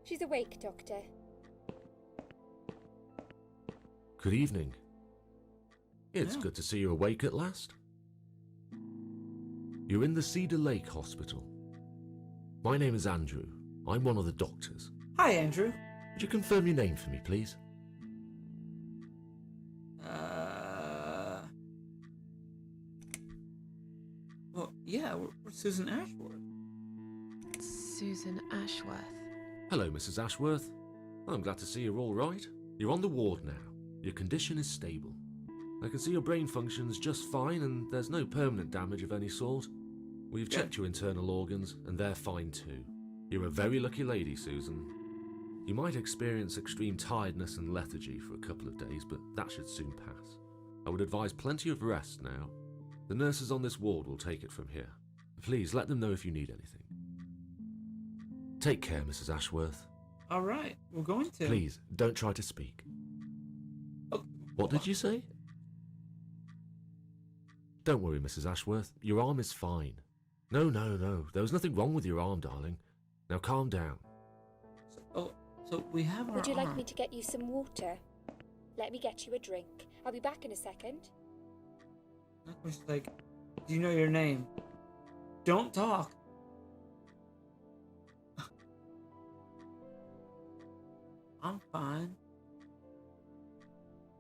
She's awake, Doctor. Good evening. It's Yeah. good to see you awake at last. You're in the Cedar Lake Hospital. My name is Andrew. I'm one of the doctors. Hi, Andrew. Would you confirm your name for me, please? Well, yeah, we're Susan Ashworth. Susan Ashworth. Hello, Mrs. Ashworth. I'm glad to see you're all right. You're on the ward now. Your condition is stable. I can see your brain functions just fine and there's no permanent damage of any sort. We've checked your internal organs and they're fine too. You're a very lucky lady, Susan. You might experience extreme tiredness and lethargy for a couple of days, but that should soon pass. I would advise plenty of rest now. The nurses on this ward will take it from here. Please let them know if you need anything. Take care, Mrs. Ashworth. All right, we're going to. Please, don't try to speak. Oh, What did you say? Don't worry, Mrs. Ashworth. Your arm is fine. No. There was nothing wrong with your arm, darling. Now calm down. So we have our Would you like arm. me to get you some water? Let me get you a drink. I'll be back in a second. She's like, do you know your name? Don't talk. I'm fine.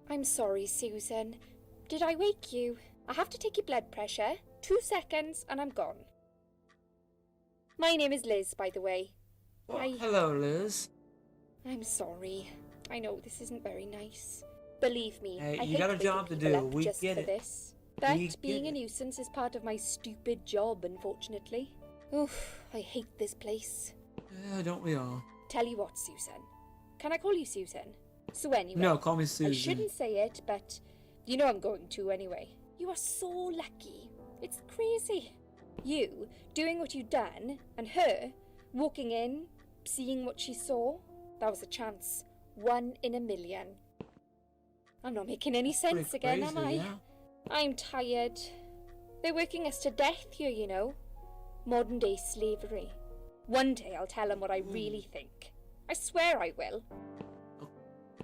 I'm sorry, Susan. Did I wake you? I have to take your blood pressure. 2 seconds and I'm gone. My name is Liz, by the way. Well, hello, Liz. I'm sorry. I know this isn't very nice. Believe me, Hey, I you hate got a waking job to people do. up We just get for it. this. But We being get a it. nuisance is part of my stupid job, unfortunately. Oof, I hate this place. Yeah, don't we all? Tell you what, Susan. Can I call you Susan? So anyway, No, call me Susan. I shouldn't say it, but you know I'm going to anyway. You are so lucky. It's crazy. You doing what you done, and her walking in, seeing what she saw. That was a chance. 1 in a million. I'm not making any sense Pretty again, am I? crazy, yeah. I'm tired. They're working us to death here, you know. Modern day slavery. One day I'll tell them what I really think. I swear I will. Oh.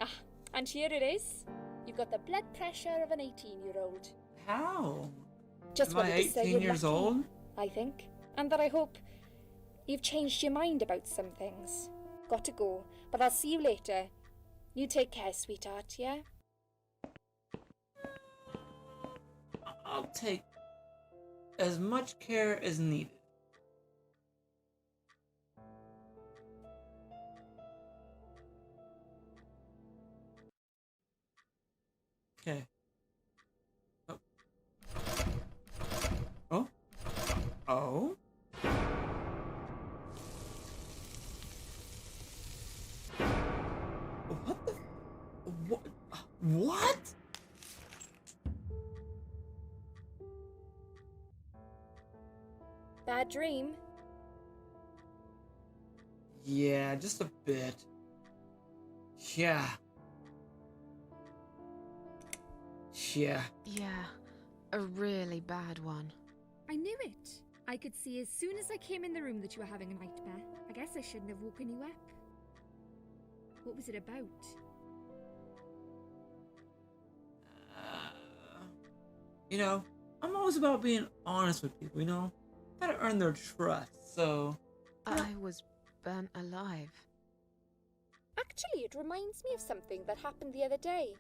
Ah, and here it is. You've got the blood pressure of an 18-year-old. How? Just Am I wanted to say 18 you're years lucky, old? I think. And that I hope you've changed your mind about some things. Got to go, but I'll see you later. You take care, sweetheart, yeah? I'll take as much care as needed. Okay. Oh. Oh? Oh? What the? What? What? Bad dream? Yeah, just a bit. Yeah. Yeah. Yeah, a really bad one. I knew it. I could see as soon as I came in the room that you were having a nightmare. I guess I shouldn't have woken you up. What was it about? You know, I'm always about being honest with people, you know? Gotta earn their trust, so... I was burnt alive. Actually, it reminds me of something that happened the other day.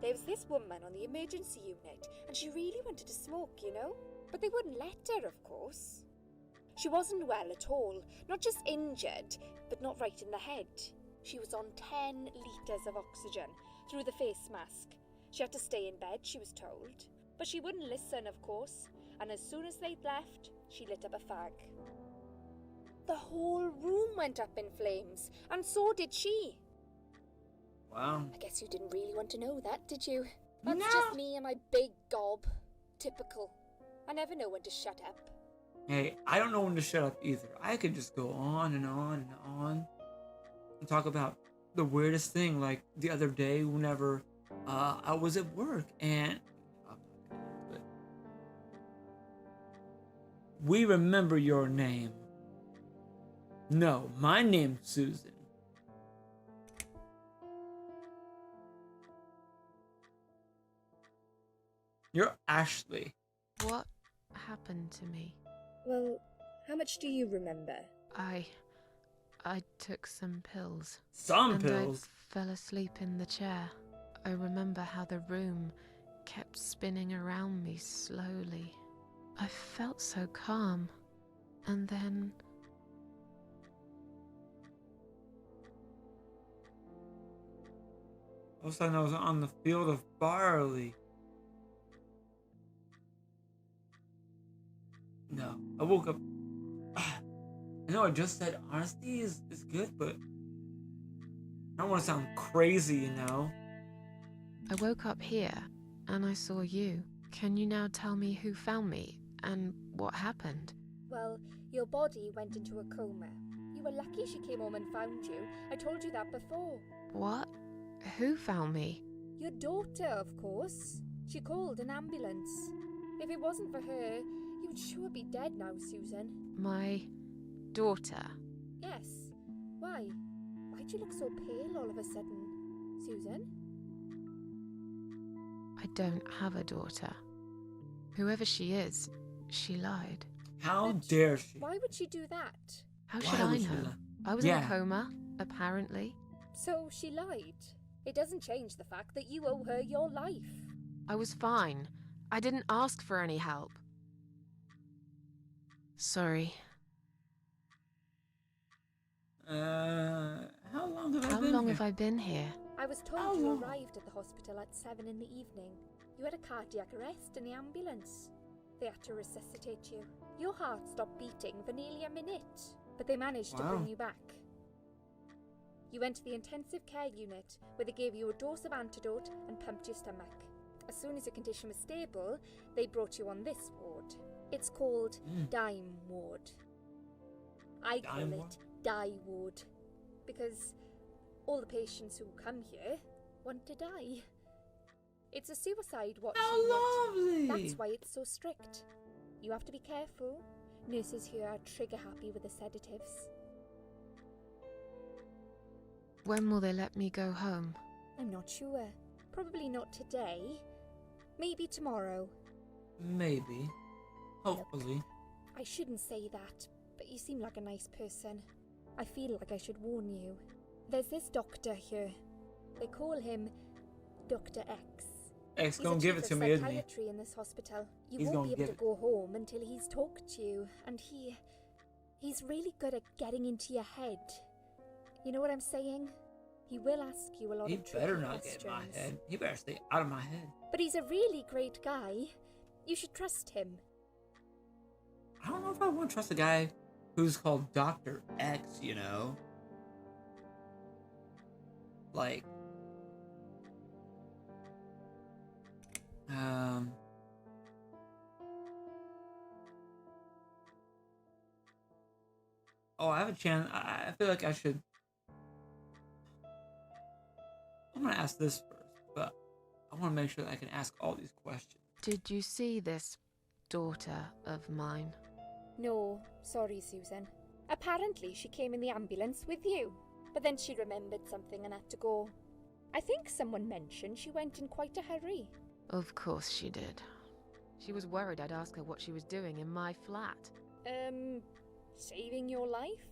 There was this woman on the emergency unit, and she really wanted to smoke, you know? But they wouldn't let her, of course. She wasn't well at all, not just injured, but not right in the head. She was on 10 litres of oxygen through the face mask. She had to stay in bed, she was told. But she wouldn't listen, of course, and as soon as they'd left, she lit up a fag. The whole room went up in flames, and so did she. Wow. I guess you didn't really want to know that, did you? That's No. just me and my big gob. Typical. I never know when to shut up. Hey, I don't know when to shut up either. I could just go on and on and on and talk about the weirdest thing. Like the other day, whenever I was at work and we remember your name. No, my name's Susan. You're Ashley. What happened to me? Well, how much do you remember? I took some pills. Some and pills. I fell asleep in the chair. I remember how the room kept spinning around me slowly. I felt so calm. And then... All of a sudden, I was on the field of barley. No, I woke up. I know I just said honesty is good, but I don't want to sound crazy, you know? I woke up here, and I saw you. Can you now tell me who found me, and what happened? Well, your body went into a coma. You were lucky she came home and found you. I told you that before. What? Who found me? Your daughter, of course. She called an ambulance. If it wasn't for her, you'd sure be dead now, Susan. My daughter. Yes. Why? Why'd you look so pale all of a sudden, Susan? I don't have a daughter. Whoever she is, she lied. How But dare she? Why would she do that? How Why should I would she know? lie? I was in Yeah. a coma, apparently. So she lied. It doesn't change the fact that you owe her your life. I was fine. I didn't ask for any help. Sorry. How long have I How been long here? have I been here? I was told How you long? arrived at the hospital at 7 in the evening. You had a cardiac arrest in the ambulance. They had to resuscitate you. Your heart stopped beating for nearly a minute, but they managed to Wow. bring you back. You went to the intensive care unit, where they gave you a dose of antidote and pumped your stomach. As soon as your condition was stable, they brought you on this ward. It's called Dime Ward. I call Dime it ward? Die Ward, because all the patients who come here want to die. It's a suicide watch unit. How lovely! That's why it's so strict. You have to be careful. Nurses here are trigger happy with the sedatives. When will they let me go home? I'm not sure. Probably not today. Maybe tomorrow. Maybe. Hopefully. I shouldn't say that, but you seem like a nice person. I feel like I should warn you. There's this doctor here. They call him Dr. X. X He's gonna a give chief it to of me, isn't he? psychiatry in this hospital. You He's won't gonna be able give to it. go home until he's talked to you, and he's really good at getting into your head. You know what I'm saying? He will ask you a lot He of tricky better not questions. get in my head. He better stay out of my head. But he's a really great guy. You should trust him. I don't know if I want to trust a guy who's called Dr. X, you know? Like, oh, I have a chance. I feel like I should. I'm gonna ask this first, but I want to make sure that I can ask all these questions. Did you see this daughter of mine? No, sorry, Susan. Apparently, she came in the ambulance with you, but then she remembered something and had to go. I think someone mentioned she went in quite a hurry. Of course she did. She was worried I'd ask her what she was doing in my flat. Saving your life?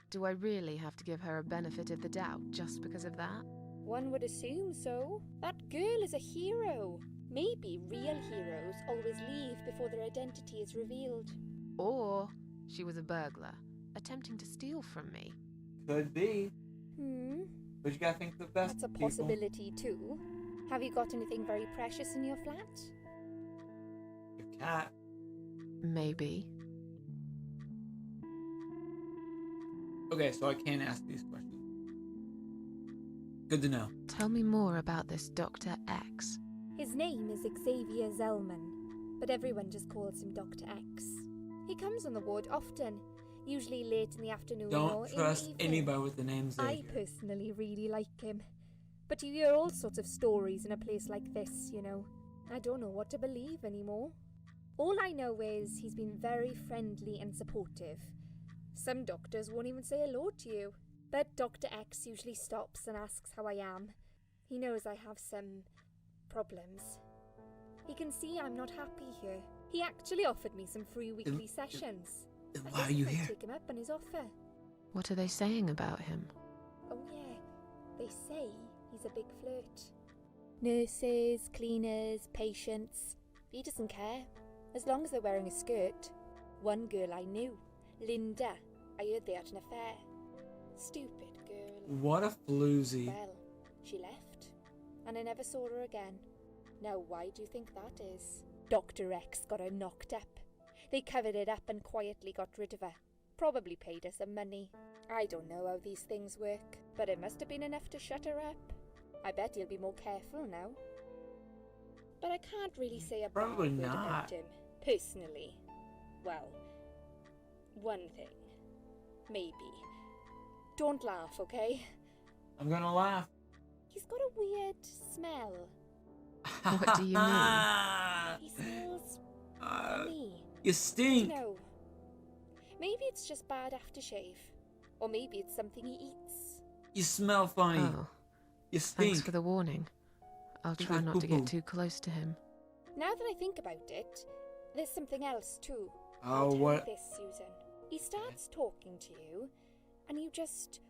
Do I really have to give her a benefit of the doubt just because of that? One would assume so. That girl is a hero. Maybe real heroes always leave before their identity is revealed. Or she was a burglar, attempting to steal from me. Could be, Hmm, but you gotta think the best. that's a people. possibility too. Have you got anything very precious in your flat? Your cat. Maybe. Okay, so I can ask these questions. Good to know. Tell me more about this Dr. X. His name is Xavier Zellman, but everyone just calls him Dr. X. He comes on the ward often, usually late in the afternoon or Don't in trust the evening. anybody with the name I Xavier. personally really like him. But you hear all sorts of stories in a place like this, you know. I don't know what to believe anymore. All I know is he's been very friendly and supportive. Some doctors won't even say hello to you. But Dr. X usually stops and asks how I am. He knows I have some problems. He can see I'm not happy here. He actually offered me some free weekly sessions. Then I why guess are you I might here? take him up on his offer. What are they saying about him? Oh yeah, they say he's a big flirt. Nurses, cleaners, patients. He doesn't care, as long as they're wearing a skirt. One girl I knew, Linda, I heard they had an affair. Stupid girl. What a floozy. Well, she left, and I never saw her again. Now why do you think that is? Dr. X got her knocked up. They covered it up and quietly got rid of her. Probably paid her some money. I don't know how these things work, but it must have been enough to shut her up. I bet he'll be more careful now. But I can't really say a Probably bad word not. about him, personally. Well, one thing. Maybe. Don't laugh, okay? I'm gonna laugh. He's got a weird smell. What do you mean? He smells Uh, funny. you stink. No. Maybe it's just bad aftershave. Or maybe it's something he eats. You smell funny. Oh, You stink. thanks for the warning. I'll Think try like not to poo-poo. get too close to him. Now that I think about it, there's something else too. Oh, I'll tell what? you this, Susan. He starts talking to you, and you just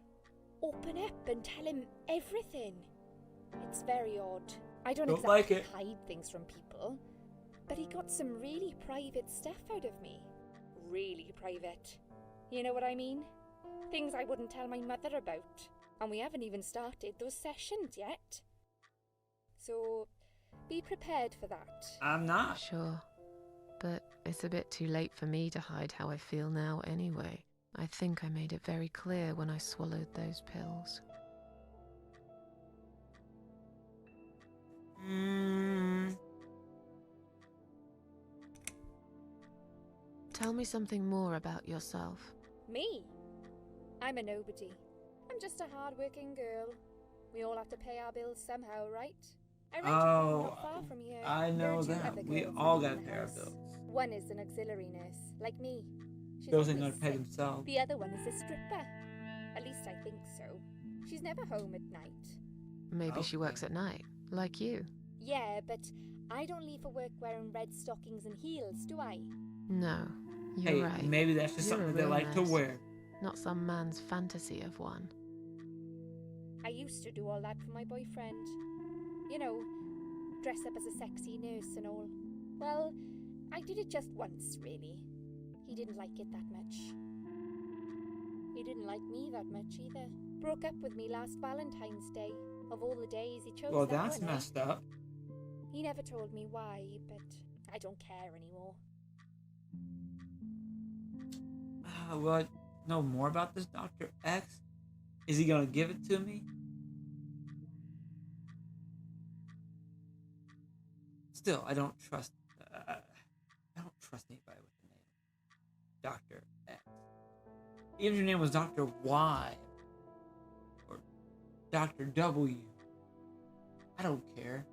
open up and tell him everything. It's very odd. I don't Don't like exactly it. hide things from people, but he got some really private stuff out of me. Really private. You know what I mean? Things I wouldn't tell my mother about. And we haven't even started those sessions yet. So, be prepared for that. I'm not. Sure. But it's a bit too late for me to hide how I feel now anyway. I think I made it very clear when I swallowed those pills. Tell me something more about yourself. Me? I'm a nobody. I'm just a hard-working girl. We all have to pay our bills somehow, right? I rent a farm Oh, not far from here. I There are know two that. other We girls all living gotta in the pay our house. bills. One is an auxiliary nurse, like me. She's Those ain't always gonna pay sick. themselves. The other one is a stripper. At least I think so. She's never home at night. Maybe she Okay. works at night, like you. Yeah, but I don't leave for work wearing red stockings and heels, do I? No, you're Hey, right. maybe that's just You're a something they real like to nurse. wear. Not some man's fantasy of one. I used to do all that for my boyfriend. You know, dress up as a sexy nurse and all. Well, I did it just once, really. He didn't like it that much. He didn't like me that much either. Broke up with me last Valentine's Day. Of all the days, he chose Well, that that's one, eh? messed up. He never told me why, but I don't care anymore. Well, I know more about this Dr. X. Is he gonna give it to me? Still, I don't trust. I don't trust anybody with the name Dr. X. Even if your name was Dr. Y or Dr. W, I don't care.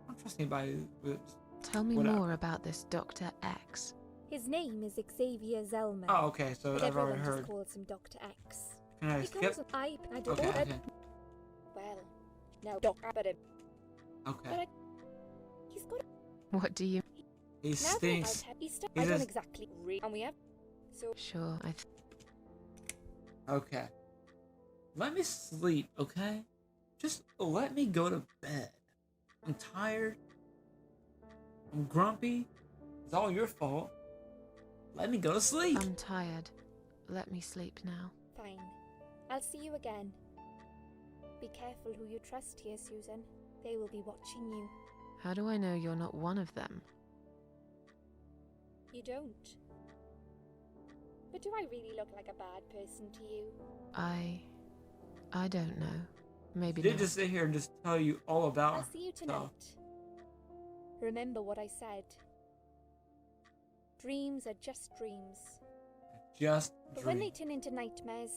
I don't trust anybody with. Tell me Whatever. more about this Dr. X. His name is Xavier Zellman. Oh, okay. So but I've everyone already just heard. calls him Dr. X. Can I He skip? calls him I don't Okay. know. Okay. Well, no, Dr. But Okay. he's got What do you... He now stinks. that he's He I don't just- exactly read, and we have so Sure, Okay. Let me sleep, okay? Just let me go to bed. I'm tired. I'm grumpy. It's all your fault. Let me go to sleep. I'm tired. Let me sleep now. fine. I'll see you again. Be careful who you trust here, Susan. They will be watching you. How do I know you're not one of them? You don't. But do I really look like a bad person to you? I don't know. Maybe Did not. just sit here and just tell you all about I'll see you tonight. Remember what I said. Dreams are just dreams. just But when dream. they turn into nightmares,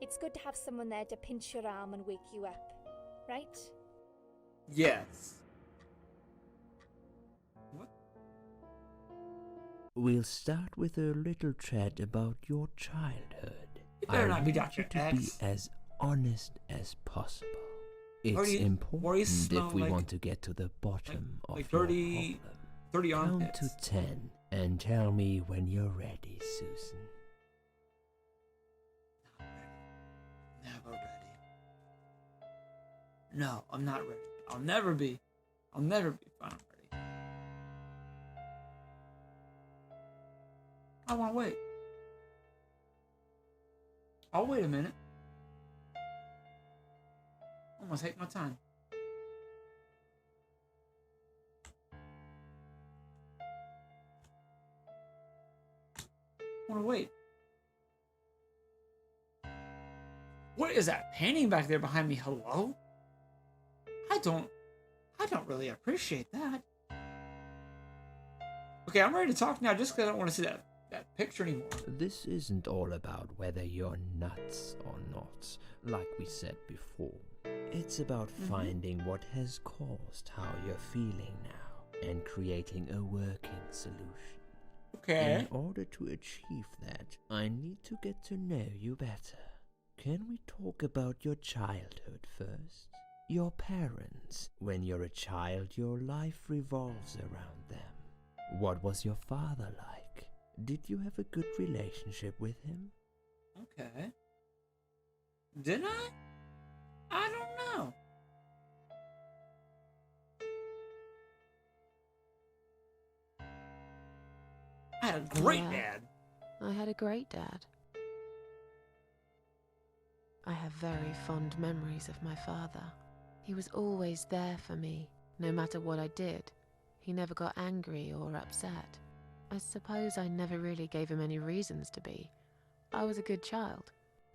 it's good to have someone there to pinch your arm and wake you up. Right? Yes. What? We'll start with a little chat about your childhood. It better I not be want Dr. you to X. be as honest as possible. It's Why do you important smell if we like- want to get to the bottom of like your dirty- problem. Dirty Count armpits. to 10 and tell me when you're ready, Susan. Never ready. No, I'm not ready. I'll never be. I'll never be fine ready. I want to wait. I'll wait a minute. I'm gonna take my time. I want to wait. What is that painting back there behind me? Hello? I don't really appreciate that. Okay, I'm ready to talk now just because I don't want to see that picture anymore. This isn't all about whether you're nuts or not, like we said before. It's about finding what has caused how you're feeling now and creating a working solution. Okay. In order to achieve that, I need to get to know you better. Can we talk about your childhood first? Your parents. When you're a child, your life revolves around them. What was your father like? Did you have a good relationship with him? Okay. Did I? I don't know. I had a great Yeah. dad. I had a great dad. I have very fond memories of my father. He was always there for me, no matter what I did. He never got angry or upset. I suppose I never really gave him any reasons to be. I was a good child.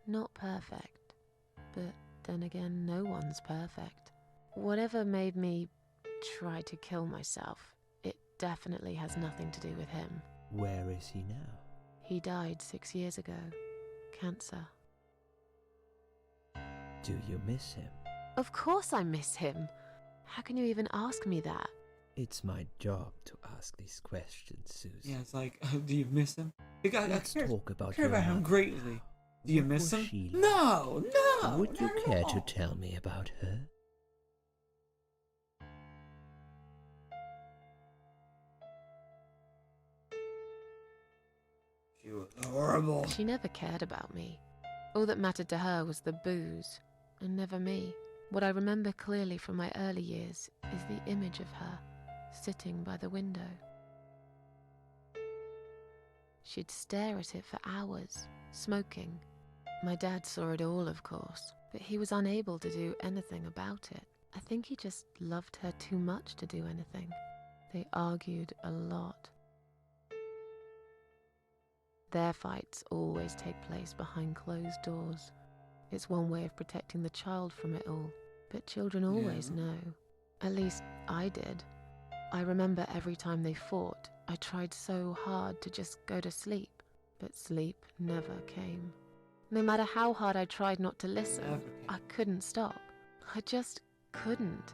Not perfect. But then again, no one's perfect. Whatever made me try to kill myself, it definitely has nothing to do with him. Where is he now? He died 6 years ago. Cancer. Do you miss him? Of course I miss him. How can you even ask me that? It's my job to ask these questions, Susan. Yeah, it's like, do you miss him? Let's talk about I care your about him mother greatly. now. Do you What miss was him? she like? No, no. Would you not at care to all. tell me about her? She was horrible. She never cared about me. All that mattered to her was the booze, and never me. What I remember clearly from my early years is the image of her, sitting by the window. She'd stare at it for hours, smoking. My dad saw it all, of course, but he was unable to do anything about it. I think he just loved her too much to do anything. They argued a lot. Their fights always take place behind closed doors. It's one way of protecting the child from it all. But children always Yeah. know. At least I did. I remember every time they fought, I tried so hard to just go to sleep, but sleep never came. No matter how hard I tried not to listen, Never came. I couldn't stop. I just couldn't.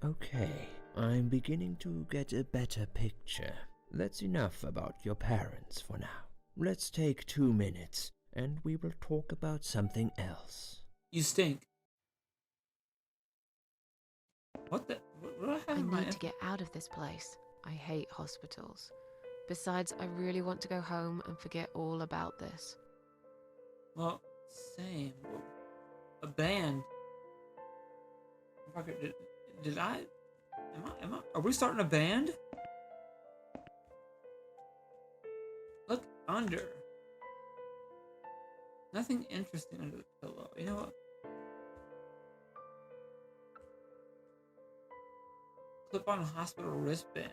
Okay, I'm beginning to get a better picture. That's enough about your parents for now. Let's take 2 minutes, and we will talk about something else. You stink. What the? What do I have I in my need to get out of this place. I hate hospitals. Besides, I really want to go home and forget all about this. Well, same. A band. Fucker, did I? Am I? Are we starting a band? Look under. Nothing interesting under the pillow. You know what? Clip on hospital wristband.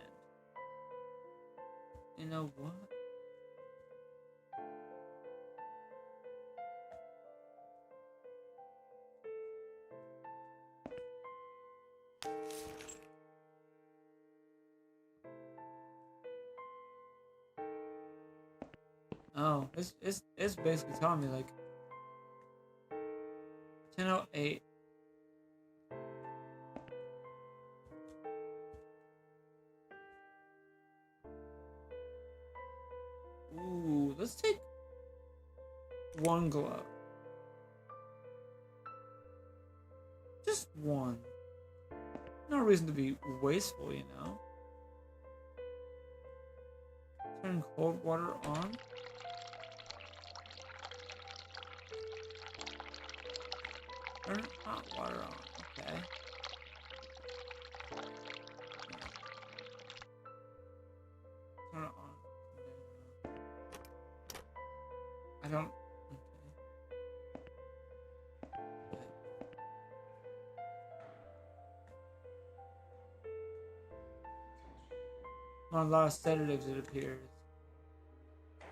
You know what? Oh, it's basically telling me like 10:08. Ooh, let's take one glove. one. No reason to be wasteful, you know. Turn cold water on. Turn hot water on. Okay. Turn it on. I don't. On a lot of sedatives, it appears.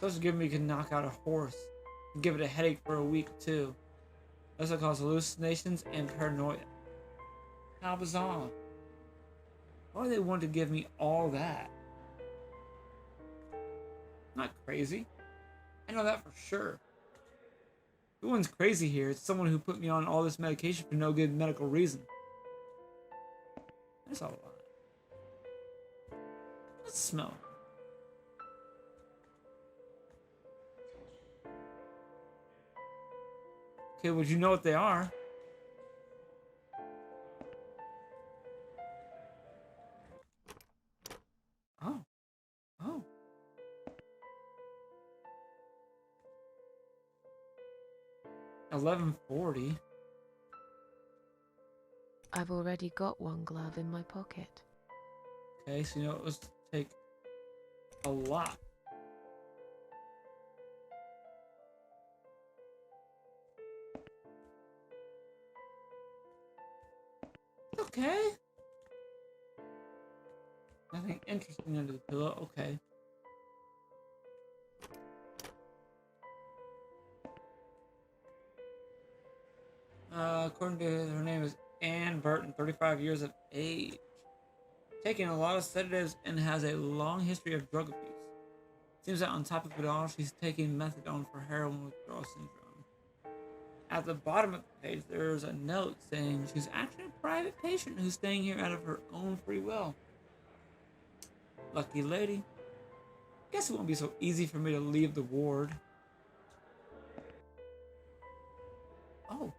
Those give me can knock out a horse and give it a headache for a week too. Also cause hallucinations and paranoia. How bizarre. Why do they want to give me all that? I'm not crazy. I know that for sure. The one's crazy here. It's someone who put me on all this medication for no good medical reason. That's a lot. Let's smell. Okay, well, you know what they are. Oh. Oh. $11.40. I've already got one glove in my pocket. Okay, so you know it was to take a lot. Okay. Nothing interesting under the pillow. Okay. According to her name is Ann Burton, 35 years of age. Taking a lot of sedatives and has a long history of drug abuse. Seems that on top of it all, she's taking methadone for heroin withdrawal syndrome. At the bottom of the page, there's a note saying she's actually a private patient who's staying here out of her own free will. Lucky lady. Guess it won't be so easy for me to leave the ward. Oh.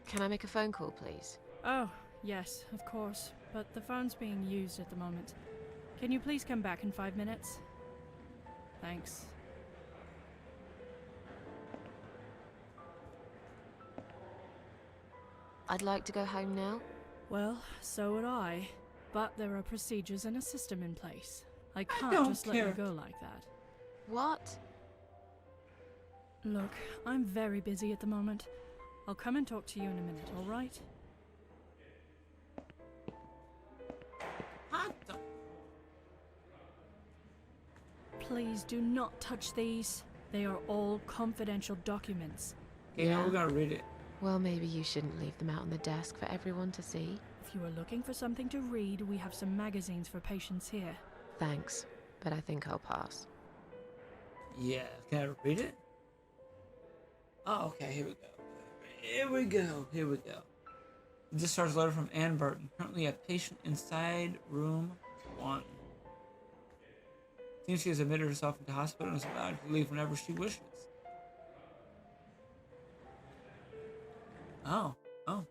Can I make a phone call, please? Oh, yes, of course. But the phone's being used at the moment. Can you please come back in 5 minutes? Thanks. I'd like to go home now. Well, so would I. But there are procedures and a system in place. I don't can't just let care. you go like that. What? Look, I'm very busy at the moment. I'll come and talk to you in a minute, alright? I don't. Please do not touch these. They are all confidential documents. Okay, now Yeah. we're gonna read it. Well, maybe you shouldn't leave them out on the desk for everyone to see. If you are looking for something to read, we have some magazines for patients here. Thanks, but I think I'll pass. Yeah, can I read it? Oh, okay, here we go. Here we go. Here we go. Discharge letter from Ann Burton. Currently a patient inside room 1. Seems she has admitted herself into hospital and is allowed to leave whenever she wishes. Oh. Oh.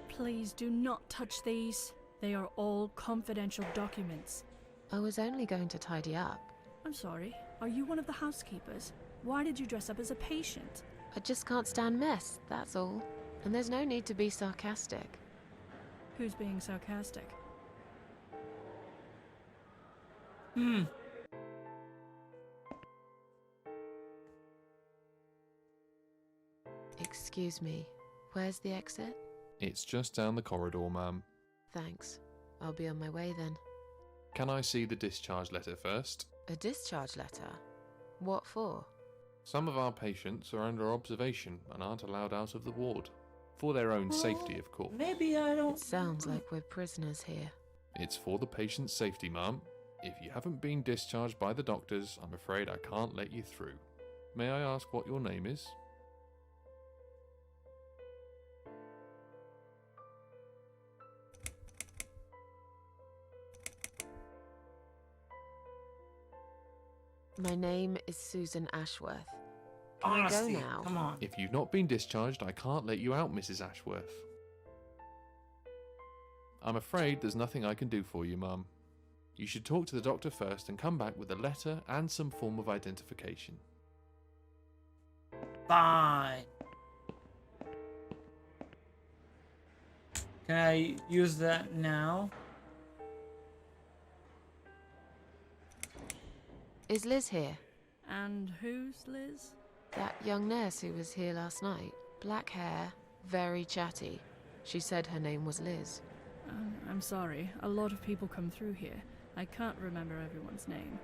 Please do not touch these. They are all confidential documents. I was only going to tidy up. I'm sorry, are you one of the housekeepers? Why did you dress up as a patient? I just can't stand mess, that's all. And there's no need to be sarcastic. Who's being sarcastic? Excuse me, where's the exit? It's just down the corridor, ma'am. Thanks. I'll be on my way then. Can I see the discharge letter first? A discharge letter? What for? Some of our patients are under observation and aren't allowed out of the ward. For their own safety, of course. Maybe I don't. It sounds like we're prisoners here. It's for the patient's safety, ma'am. If you haven't been discharged by the doctors, I'm afraid I can't let you through. May I ask what your name is? My name is Susan Ashworth. Can I go Honesty, now? come on. If you've not been discharged, I can't let you out, Mrs. Ashworth. I'm afraid there's nothing I can do for you, Mum. You should talk to the doctor first and come back with a letter and some form of identification. Fine. Can I use that now? Is Liz here? And who's Liz? That young nurse who was here last night. Black hair, very chatty. She said her name was Liz. I'm sorry. A lot of people come through here. I can't remember everyone's name.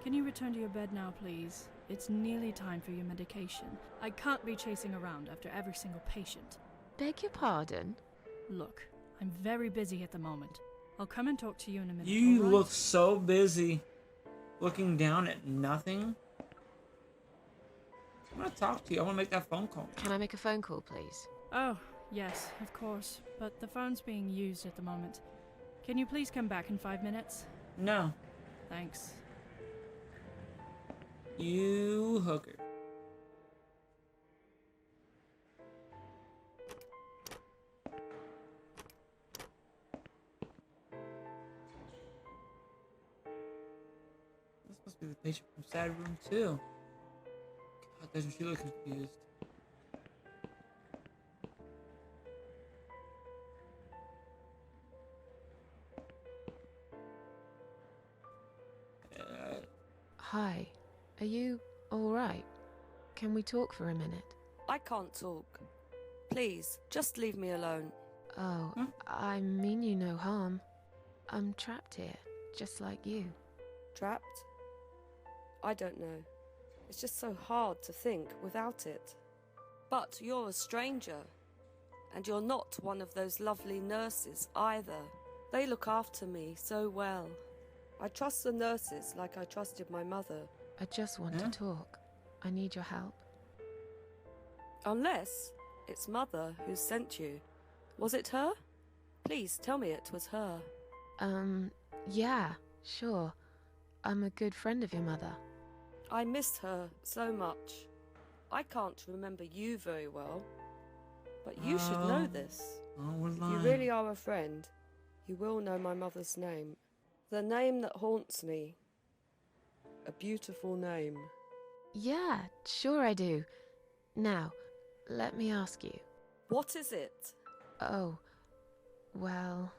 Can you return to your bed now, please? It's nearly time for your medication. I can't be chasing around after every single patient. Beg your pardon? Look, I'm very busy at the moment. I'll come and talk to you in a minute. You all right? look so busy looking down at nothing. I'm gonna talk to you. I wanna make that phone call. Can I make a phone call, please? Oh, yes, of course. But the phone's being used at the moment. Can you please come back in 5 minutes? No. Thanks. You hooker. This must be the patient from Sad Room 2. God, doesn't she look confused? Hi. Are you alright? Can we talk for a minute? I can't talk. Please, just leave me alone. Oh, Hmm? I mean you no harm. I'm trapped here, just like you. Trapped? I don't know. It's just so hard to think without it. But you're a stranger. And you're not one of those lovely nurses either. They look after me so well. I trust the nurses like I trusted my mother. I just want Yeah? to talk. I need your help. Unless it's Mother who sent you. Was it her? Please tell me it was her. Yeah, sure. I'm a good friend of your mother. I missed her so much. I can't remember you very well. But you should know Oh. this. Oh, we're If lying. you really are a friend, you will know my mother's name. The name that haunts me. A beautiful name. Yeah, sure I do. Now, let me ask you. What is it? Oh, well,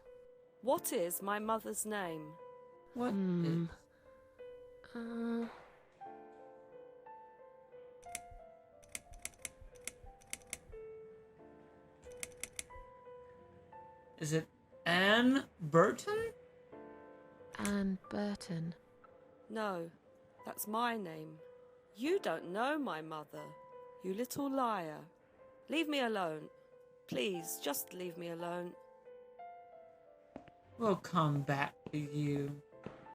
What is my mother's name? What Hmm. is- Is it Anne Burton? Anne Burton. No, that's my name. You don't know my mother, you little liar. Leave me alone. Please, just leave me alone. We'll come back to you.